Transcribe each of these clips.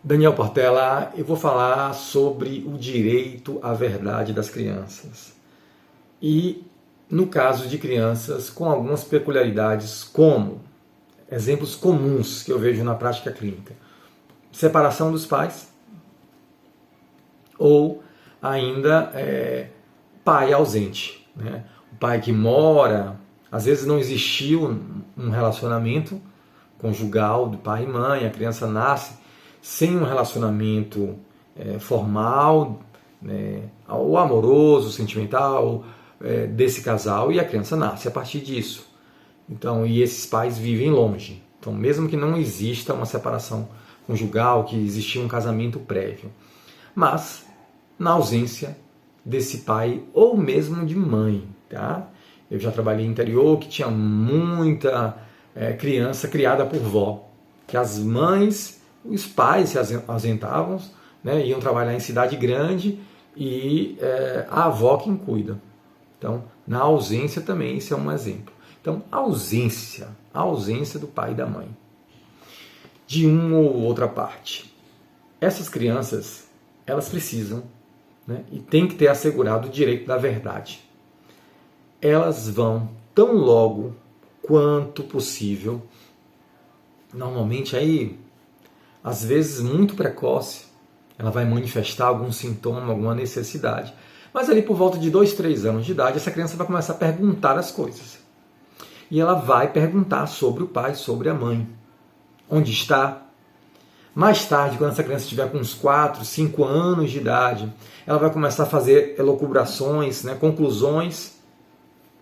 Daniel Portela, eu vou falar sobre o direito à verdade das crianças. E no caso de crianças com algumas peculiaridades, como exemplos comuns que eu vejo na prática clínica: separação dos pais, ou ainda pai ausente, né? O pai que mora, às vezes não existiu um relacionamento conjugal do pai e mãe, a criança nasce sem um relacionamento formal, né, ou amoroso, sentimental, desse casal, e a criança nasce a partir disso. Então, e esses pais vivem longe. Então, mesmo que não exista uma separação conjugal, que existia um casamento prévio, mas na ausência desse pai ou mesmo de mãe, tá? Eu já trabalhei em interior que tinha muita criança criada por vó, que as mães, os pais se ausentavam, né, iam trabalhar em cidade grande e a avó quem cuida. Então, na ausência também, isso é um exemplo. Então, a ausência do pai e da mãe, de uma ou outra parte. Essas crianças, elas precisam, né, e tem que ter assegurado o direito da verdade. Elas vão, tão logo quanto possível, normalmente aí, às vezes muito precoce, ela vai manifestar algum sintoma, alguma necessidade. Mas ali por volta de 2, 3 anos de idade, essa criança vai começar a perguntar as coisas. E ela vai perguntar sobre o pai, sobre a mãe. Onde está? Mais tarde, quando essa criança estiver com uns 4, 5 anos de idade, ela vai começar a fazer elucubrações, né, conclusões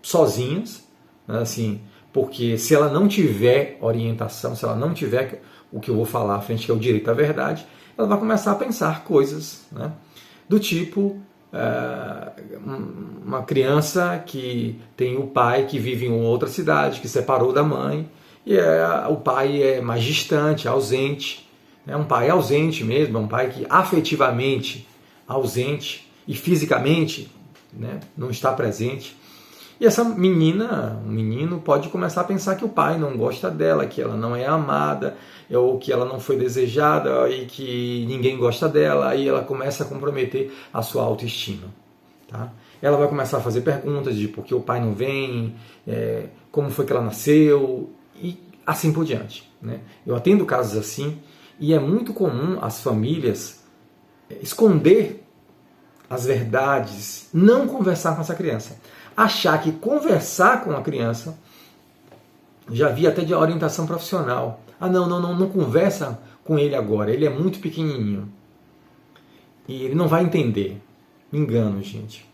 sozinhas, né, assim, porque se ela não tiver orientação, se ela não tiver o que eu vou falar à frente, que é o direito à verdade, ela vai começar a pensar coisas, né, do tipo uma criança que tem o pai que vive em outra cidade, que separou da mãe, e o pai é mais distante, ausente, é um pai ausente mesmo, é um pai que afetivamente ausente e fisicamente, né, não está presente. E essa menina, um menino, pode começar a pensar que o pai não gosta dela, que ela não é amada, ou que ela não foi desejada e que ninguém gosta dela, aí ela começa a comprometer a sua autoestima. Tá? Ela vai começar a fazer perguntas de por que o pai não vem, como foi que ela nasceu, e assim por diante. Né? Eu atendo casos assim, e é muito comum as famílias esconder as verdades, não conversar com essa criança. Achar que conversar com a criança, já vi até de orientação profissional. Não conversa com ele agora, ele é muito pequenininho. E ele não vai entender. Engano, gente.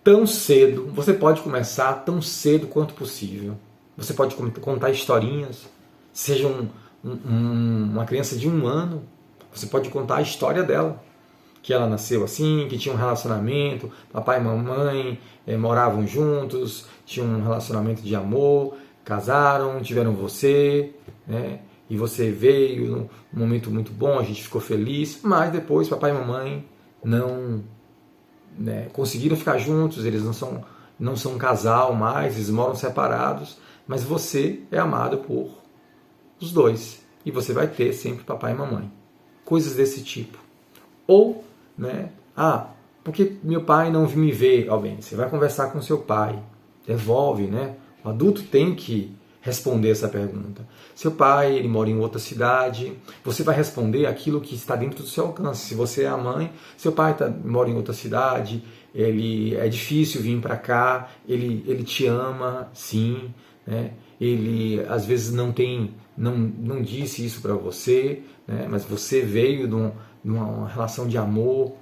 Tão cedo, você pode começar tão cedo quanto possível. Você pode contar historinhas, seja uma criança de 1 ano, você pode contar a história dela. Que ela nasceu assim, que tinha um relacionamento, papai e mamãe moravam juntos, tinham um relacionamento de amor, casaram, tiveram você, né? E você veio num momento muito bom, a gente ficou feliz, mas depois papai e mamãe não, né, conseguiram ficar juntos, eles não são um casal mais, eles moram separados, mas você é amado por os dois, e você vai ter sempre papai e mamãe. Coisas desse tipo. Ou, né, porque meu pai não me vê. Bem, você vai conversar com seu pai, devolve, né? O adulto tem que responder essa pergunta. Seu pai, ele mora em outra cidade, você vai responder aquilo que está dentro do seu alcance. Se você é a mãe, seu pai mora em outra cidade, ele é difícil vir para cá, ele te ama, sim, né? Ele às vezes não disse isso para você, né? Mas você veio de uma relação de amor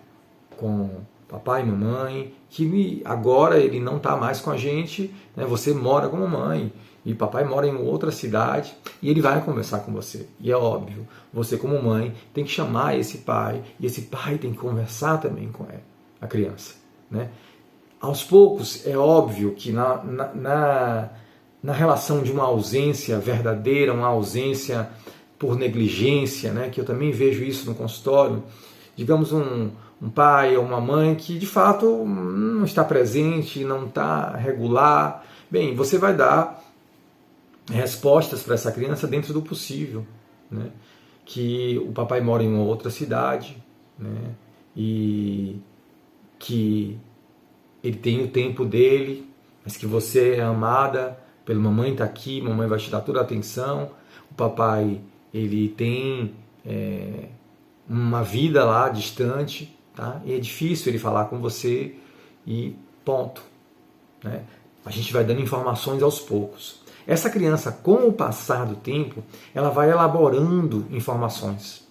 com papai e mamãe, que agora ele não está mais com a gente, né? Você mora como mãe e papai mora em outra cidade, e ele vai conversar com você. E é óbvio, você como mãe tem que chamar esse pai, e esse pai tem que conversar também com a criança. Né? Aos poucos, é óbvio que na relação de uma ausência verdadeira, uma ausência por negligência, né, que eu também vejo isso no consultório, digamos um pai ou uma mãe que de fato não está presente, não está regular, bem, você vai dar respostas para essa criança dentro do possível, né, que o papai mora em uma outra cidade, né? E que ele tem o tempo dele, mas que você é amada pela mamãe, está aqui, mamãe vai te dar toda a atenção. O papai, ele tem uma vida lá distante, tá? E é difícil ele falar com você e ponto, né? A gente vai dando informações aos poucos. Essa criança, com o passar do tempo, ela vai elaborando informações,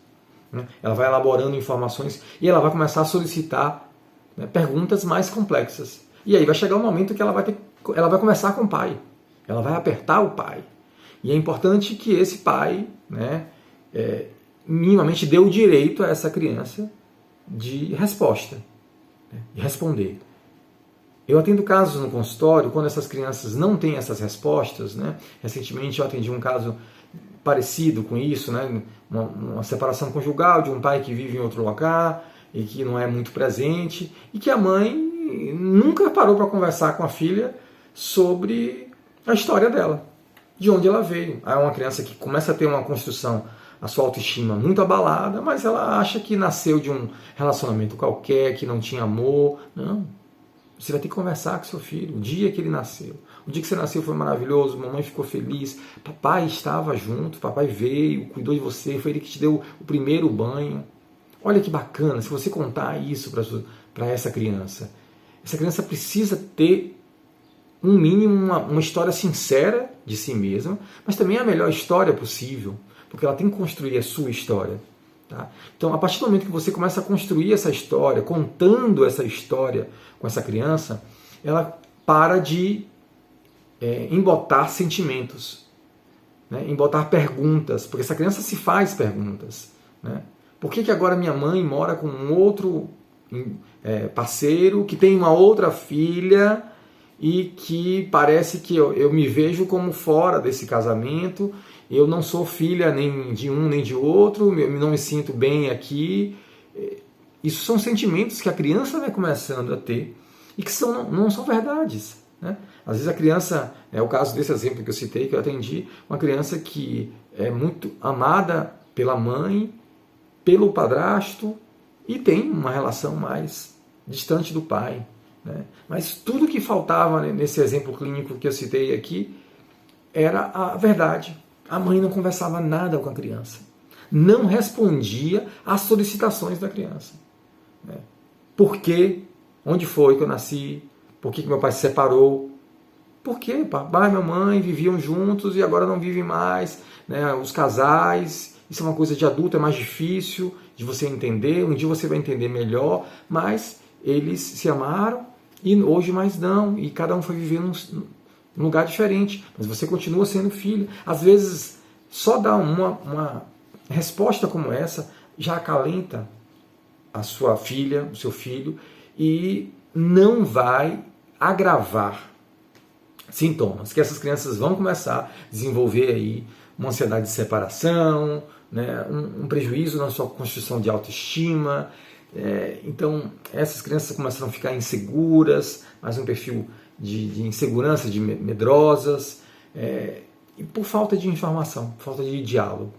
né? Ela vai elaborando informações e ela vai começar a solicitar, né, perguntas mais complexas. E aí vai chegar um momento que ela vai conversar com o pai. Ela vai apertar o pai. E é importante que esse pai, né, minimamente dê o direito a essa criança de resposta, né, de responder. Eu atendo casos no consultório quando essas crianças não têm essas respostas, né? Recentemente eu atendi um caso parecido com isso, né? Uma separação conjugal de um pai que vive em outro lugar e que não é muito presente e que a mãe nunca parou para conversar com a filha sobre a história dela, de onde ela veio. É uma criança que começa a ter uma construção, a sua autoestima muito abalada, mas ela acha que nasceu de um relacionamento qualquer, que não tinha amor. Não. Você vai ter que conversar com seu filho, o dia que ele nasceu. O dia que você nasceu foi maravilhoso, mamãe ficou feliz, papai estava junto, papai veio, cuidou de você, foi ele que te deu o primeiro banho. Olha que bacana, se você contar isso para essa criança precisa ter um mínimo, uma história sincera de si mesma, mas também a melhor história possível, porque ela tem que construir a sua história. Tá? Então, a partir do momento que você começa a construir essa história, contando essa história com essa criança, ela para de embotar sentimentos, né? Embotar perguntas, porque essa criança se faz perguntas, né? Por que agora minha mãe mora com um outro parceiro que tem uma outra filha e que parece que eu me vejo como fora desse casamento, eu não sou filha nem de um nem de outro, eu não me sinto bem aqui. Isso são sentimentos que a criança vai começando a ter e que não são verdades, né? Às vezes a criança, é o caso desse exemplo que eu citei, que eu atendi, uma criança que é muito amada pela mãe, pelo padrasto e tem uma relação mais distante do pai, né? Mas tudo que faltava nesse exemplo clínico que eu citei aqui era a verdade. A mãe não conversava nada com a criança, não respondia às solicitações da criança, né? Por quê? Onde foi que eu nasci? Por que meu pai se separou? Por quê? Papai e mamãe viviam juntos e agora não vivem mais, né? Os casais, isso é uma coisa de adulto, é mais difícil de você entender, um dia você vai entender melhor, mas eles se amaram e hoje mais não, e cada um foi viver num lugar diferente, mas você continua sendo filho. Às vezes, só dar uma resposta como essa já acalenta a sua filha, o seu filho, e não vai agravar sintomas, que essas crianças vão começar a desenvolver aí uma ansiedade de separação, né, um prejuízo na sua construção de autoestima. Então, essas crianças começam a ficar inseguras, mais um perfil de insegurança, de medrosas, e por falta de informação, por falta de diálogo.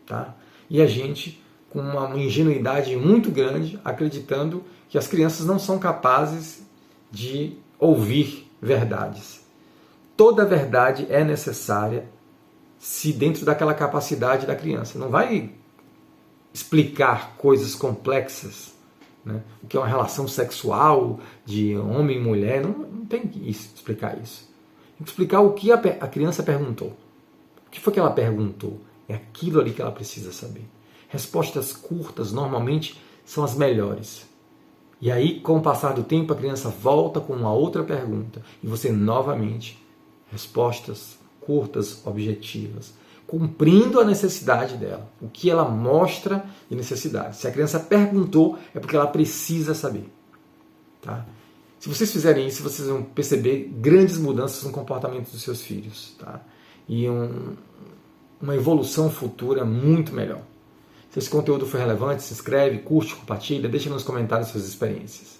Tá? E a gente, com uma ingenuidade muito grande, acreditando que as crianças não são capazes de ouvir verdades. Toda verdade é necessária se dentro daquela capacidade da criança. Não vai explicar coisas complexas, né? O que é uma relação sexual de homem e mulher, não tem que explicar isso. Tem que explicar o que a criança perguntou. O que foi que ela perguntou? É aquilo ali que ela precisa saber. Respostas curtas, normalmente, são as melhores. E aí, com o passar do tempo, a criança volta com uma outra pergunta. E você, novamente, respostas curtas, objetivas, cumprindo a necessidade dela. O que ela mostra de necessidade. Se a criança perguntou, é porque ela precisa saber. Tá? Se vocês fizerem isso, vocês vão perceber grandes mudanças no comportamento dos seus filhos. Tá? E uma evolução futura muito melhor. Se esse conteúdo foi relevante, se inscreve, curte, compartilha, deixa nos comentários suas experiências.